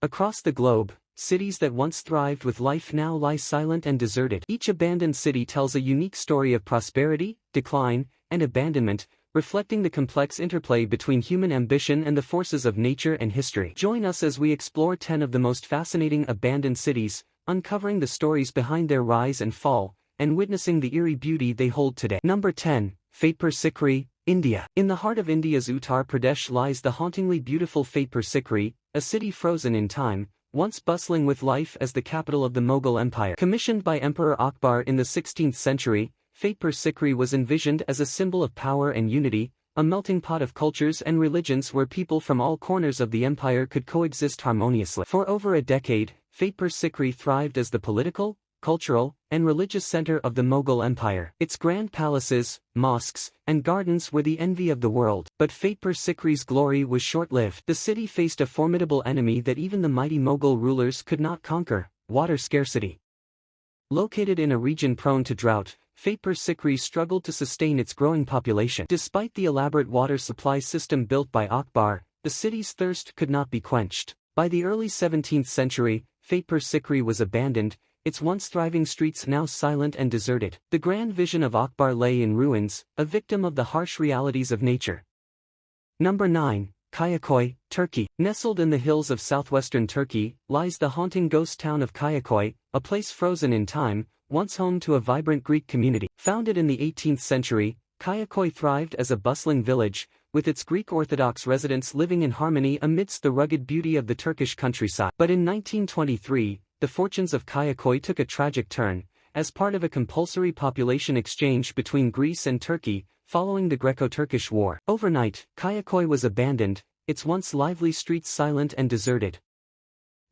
Across the globe, cities that once thrived with life now lie silent and deserted. Each abandoned city tells a unique story of prosperity, decline, and abandonment, reflecting the complex interplay between human ambition and the forces of nature and history. Join us as we explore 10 of the most fascinating abandoned cities, uncovering the stories behind their rise and fall, and witnessing the eerie beauty they hold today. Number 10, Fatehpur Sikri, India. In the heart of India's Uttar Pradesh lies the hauntingly beautiful Fatehpur Sikri, a city frozen in time, once bustling with life as the capital of the Mughal Empire. Commissioned by Emperor Akbar in the 16th century, Fatehpur Sikri was envisioned as a symbol of power and unity, a melting pot of cultures and religions where people from all corners of the empire could coexist harmoniously. For over a decade, Fatehpur Sikri thrived as the political, cultural, and religious center of the Mughal Empire. Its grand palaces, mosques, and gardens were the envy of the world. But Fatehpur Sikri's glory was short-lived. The city faced a formidable enemy that even the mighty Mughal rulers could not conquer: water scarcity. Located in a region prone to drought, Fatehpur Sikri struggled to sustain its growing population. Despite the elaborate water supply system built by Akbar, the city's thirst could not be quenched. By the early 17th century, Fatehpur Sikri was abandoned, its once thriving streets now silent and deserted. The grand vision of Akbar lay in ruins, a victim of the harsh realities of nature. Number 9, Kayakoy, Turkey. Nestled in the hills of southwestern Turkey, lies the haunting ghost town of Kayakoy, a place frozen in time, once home to a vibrant Greek community. Founded in the 18th century, Kayakoy thrived as a bustling village, with its Greek Orthodox residents living in harmony amidst the rugged beauty of the Turkish countryside. But in 1923, the fortunes of Kayakoy took a tragic turn, as part of a compulsory population exchange between Greece and Turkey, following the Greco-Turkish War. Overnight, Kayakoy was abandoned, its once lively streets silent and deserted.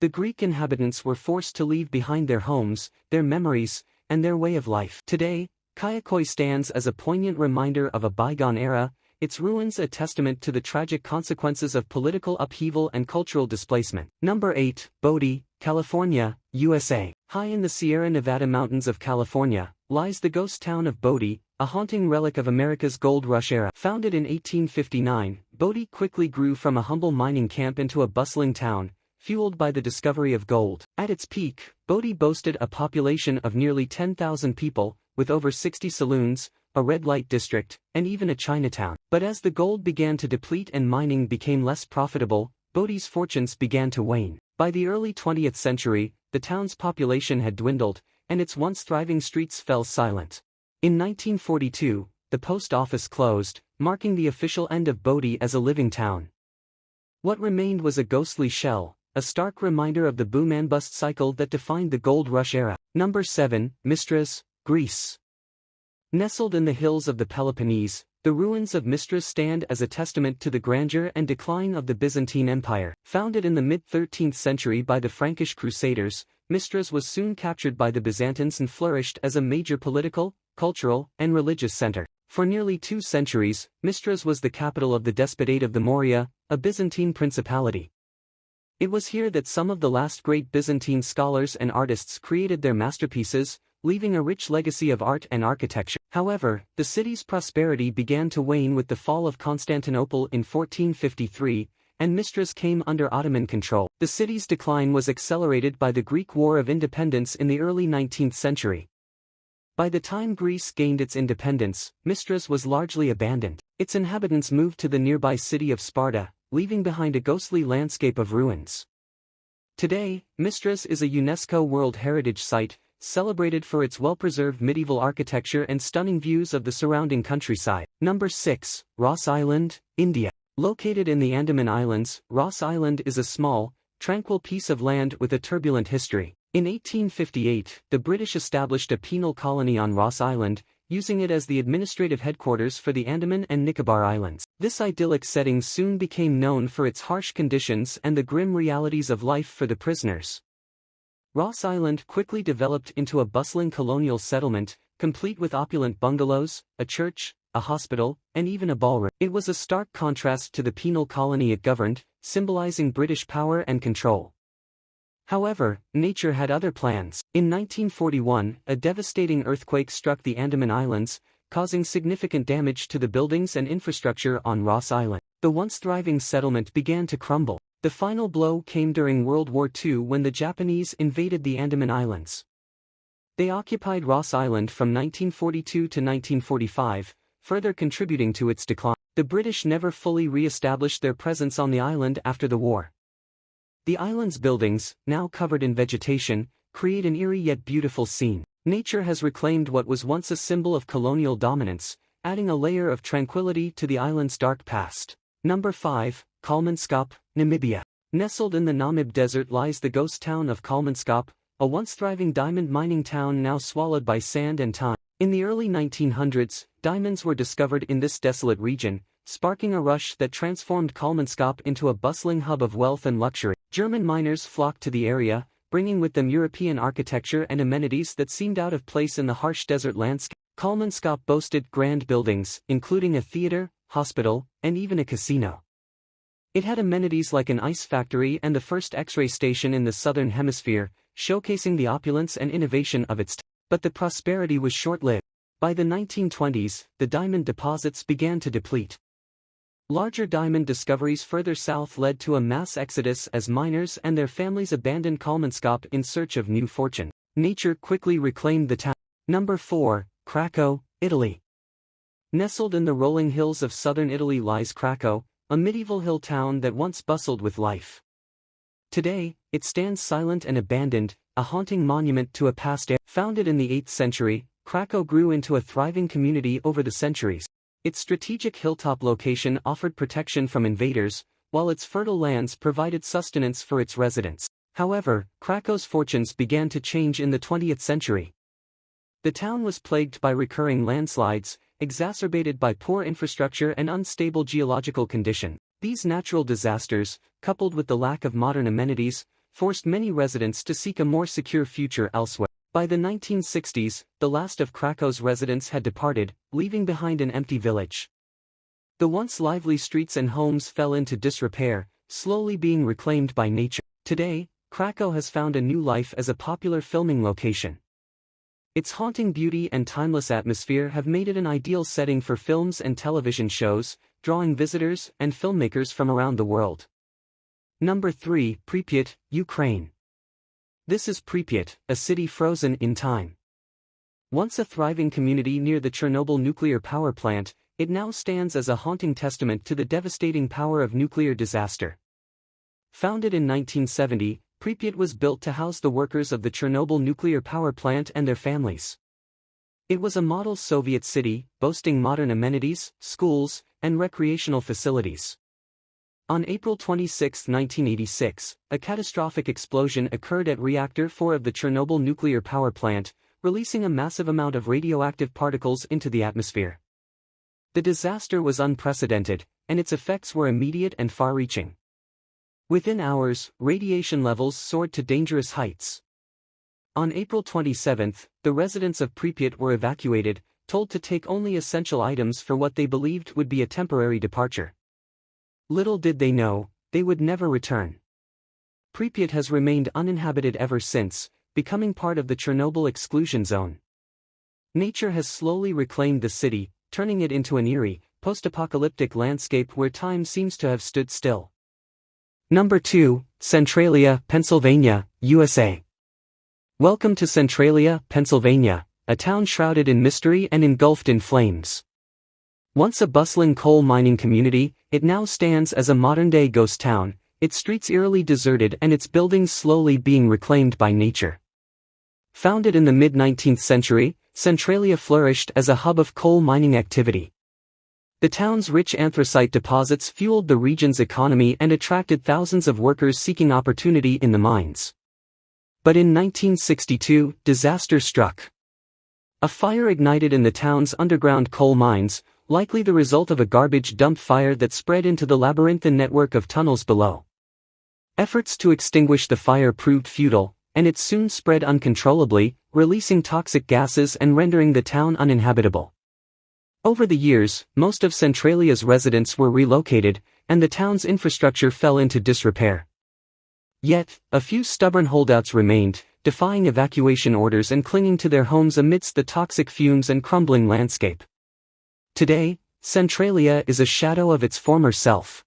The Greek inhabitants were forced to leave behind their homes, their memories, and their way of life. Today, Kayakoy stands as a poignant reminder of a bygone era, its ruins a testament to the tragic consequences of political upheaval and cultural displacement. Number 8, Bodie, California, USA. High in the Sierra Nevada mountains of California, lies the ghost town of Bodie, a haunting relic of America's gold rush era. Founded in 1859, Bodie quickly grew from a humble mining camp into a bustling town, fueled by the discovery of gold. At its peak, Bodie boasted a population of nearly 10,000 people, with over 60 saloons, a red light district, and even a Chinatown. But as the gold began to deplete and mining became less profitable, Bodie's fortunes began to wane. By the early 20th century, the town's population had dwindled, and its once thriving streets fell silent. In 1942, the post office closed, marking the official end of Bodie as a living town. What remained was a ghostly shell, a stark reminder of the boom and bust cycle that defined the gold rush era. Number 7, Mystras, Greece. Nestled in the hills of the Peloponnese, the ruins of Mystras stand as a testament to the grandeur and decline of the Byzantine Empire. Founded in the mid-13th century by the Frankish Crusaders, Mystras was soon captured by the Byzantines and flourished as a major political, cultural, and religious center. For nearly 2 centuries, Mystras was the capital of the Despotate of the Morea, a Byzantine principality. It was here that some of the last great Byzantine scholars and artists created their masterpieces, leaving a rich legacy of art and architecture. However, the city's prosperity began to wane with the fall of Constantinople in 1453, and Mystras came under Ottoman control. The city's decline was accelerated by the Greek War of Independence in the early 19th century. By the time Greece gained its independence, Mystras was largely abandoned. Its inhabitants moved to the nearby city of Sparta, leaving behind a ghostly landscape of ruins. Today, Mystras is a UNESCO World Heritage Site, celebrated for its well-preserved medieval architecture and stunning views of the surrounding countryside. Number 6, Ross Island, India. Located in the Andaman Islands, Ross Island is a small, tranquil piece of land with a turbulent history. In 1858, the British established a penal colony on Ross Island, using it as the administrative headquarters for the Andaman and Nicobar Islands. This idyllic setting soon became known for its harsh conditions and the grim realities of life for the prisoners. Ross Island quickly developed into a bustling colonial settlement, complete with opulent bungalows, a church, a hospital, and even a ballroom. It was a stark contrast to the penal colony it governed, symbolizing British power and control. However, nature had other plans. In 1941, a devastating earthquake struck the Andaman Islands, causing significant damage to the buildings and infrastructure on Ross Island. The once thriving settlement began to crumble. The final blow came during World War II when the Japanese invaded the Andaman Islands. They occupied Ross Island from 1942 to 1945, further contributing to its decline. The British never fully re-established their presence on the island after the war. The island's buildings, now covered in vegetation, create an eerie yet beautiful scene. Nature has reclaimed what was once a symbol of colonial dominance, adding a layer of tranquility to the island's dark past. Number 5, Kolmanskop, Namibia. Nestled in the Namib Desert lies the ghost town of Kolmanskop, a once thriving diamond mining town now swallowed by sand and time. In the early 1900s, diamonds were discovered in this desolate region, sparking a rush that transformed Kolmanskop into a bustling hub of wealth and luxury. German miners flocked to the area, bringing with them European architecture and amenities that seemed out of place in the harsh desert landscape. Kolmanskop boasted grand buildings, including a theater, hospital, and even a casino. It had amenities like an ice factory and the first X-ray station in the southern hemisphere, showcasing the opulence and innovation of its time. But the prosperity was short-lived. By the 1920s, the diamond deposits began to deplete. Larger diamond discoveries further south led to a mass exodus as miners and their families abandoned Kolmanskop in search of new fortune. Nature quickly reclaimed the town. Number 4, Craco, Italy. Nestled in the rolling hills of southern Italy lies Craco, a medieval hill town that once bustled with life. Today, it stands silent and abandoned, a haunting monument to a past era. Founded in the 8th century, Craco grew into a thriving community over the centuries. Its strategic hilltop location offered protection from invaders, while its fertile lands provided sustenance for its residents. However, Craco's fortunes began to change in the 20th century. The town was plagued by recurring landslides, exacerbated by poor infrastructure and unstable geological conditions. These natural disasters, coupled with the lack of modern amenities, forced many residents to seek a more secure future elsewhere. By the 1960s, the last of Craco's residents had departed, leaving behind an empty village. The once lively streets and homes fell into disrepair, slowly being reclaimed by nature. Today, Craco has found a new life as a popular filming location. Its haunting beauty and timeless atmosphere have made it an ideal setting for films and television shows, drawing visitors and filmmakers from around the world. Number 3, Pripyat, Ukraine. This is Pripyat, a city frozen in time. Once a thriving community near the Chernobyl nuclear power plant, it now stands as a haunting testament to the devastating power of nuclear disaster. Founded in 1970, Pripyat was built to house the workers of the Chernobyl nuclear power plant and their families. It was a model Soviet city, boasting modern amenities, schools, and recreational facilities. On April 26, 1986, a catastrophic explosion occurred at Reactor 4 of the Chernobyl nuclear power plant, releasing a massive amount of radioactive particles into the atmosphere. The disaster was unprecedented, and its effects were immediate and far-reaching. Within hours, radiation levels soared to dangerous heights. On April 27, the residents of Pripyat were evacuated, told to take only essential items for what they believed would be a temporary departure. Little did they know, they would never return. Pripyat has remained uninhabited ever since, becoming part of the Chernobyl exclusion zone. Nature has slowly reclaimed the city, turning it into an eerie, post-apocalyptic landscape where time seems to have stood still. Number 2, Centralia, Pennsylvania, USA. Welcome to Centralia, Pennsylvania, a town shrouded in mystery and engulfed in flames. Once a bustling coal mining community, it now stands as a modern-day ghost town, its streets eerily deserted and its buildings slowly being reclaimed by nature. Founded in the mid-19th century, Centralia flourished as a hub of coal mining activity. The town's rich anthracite deposits fueled the region's economy and attracted thousands of workers seeking opportunity in the mines. But in 1962, disaster struck. A fire ignited in the town's underground coal mines, likely the result of a garbage dump fire that spread into the labyrinthine network of tunnels below. Efforts to extinguish the fire proved futile, and it soon spread uncontrollably, releasing toxic gases and rendering the town uninhabitable. Over the years, most of Centralia's residents were relocated, and the town's infrastructure fell into disrepair. Yet, a few stubborn holdouts remained, defying evacuation orders and clinging to their homes amidst the toxic fumes and crumbling landscape. Today, Centralia is a shadow of its former self.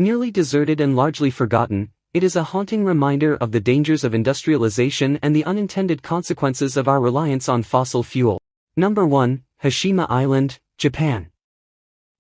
Nearly deserted and largely forgotten, it is a haunting reminder of the dangers of industrialization and the unintended consequences of our reliance on fossil fuel. Number 1, Hashima Island, Japan.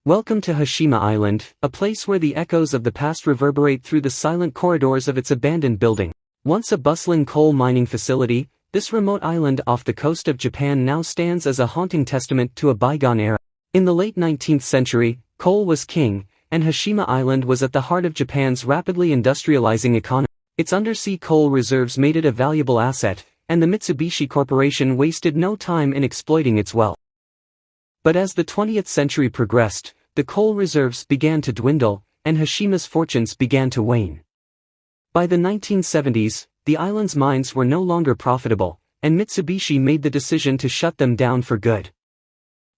Welcome to Hashima Island, a place where the echoes of the past reverberate through the silent corridors of its abandoned building. Once a bustling coal mining facility, this remote island off the coast of Japan now stands as a haunting testament to a bygone era. In the late 19th century, coal was king, and Hashima Island was at the heart of Japan's rapidly industrializing economy. Its undersea coal reserves made it a valuable asset, and the Mitsubishi Corporation wasted no time in exploiting its wealth. But as the 20th century progressed, the coal reserves began to dwindle, and Hashima's fortunes began to wane. By the 1970s, the island's mines were no longer profitable, and Mitsubishi made the decision to shut them down for good.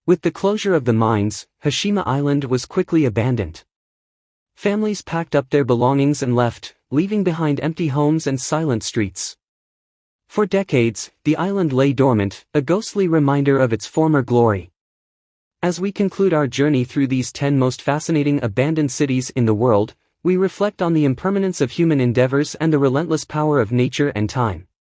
With the closure of the mines, Hashima Island was quickly abandoned. Families packed up their belongings and left, leaving behind empty homes and silent streets. For decades, the island lay dormant, a ghostly reminder of its former glory. As we conclude our journey through these 10 most fascinating abandoned cities in the world, we reflect on the impermanence of human endeavors and the relentless power of nature and time.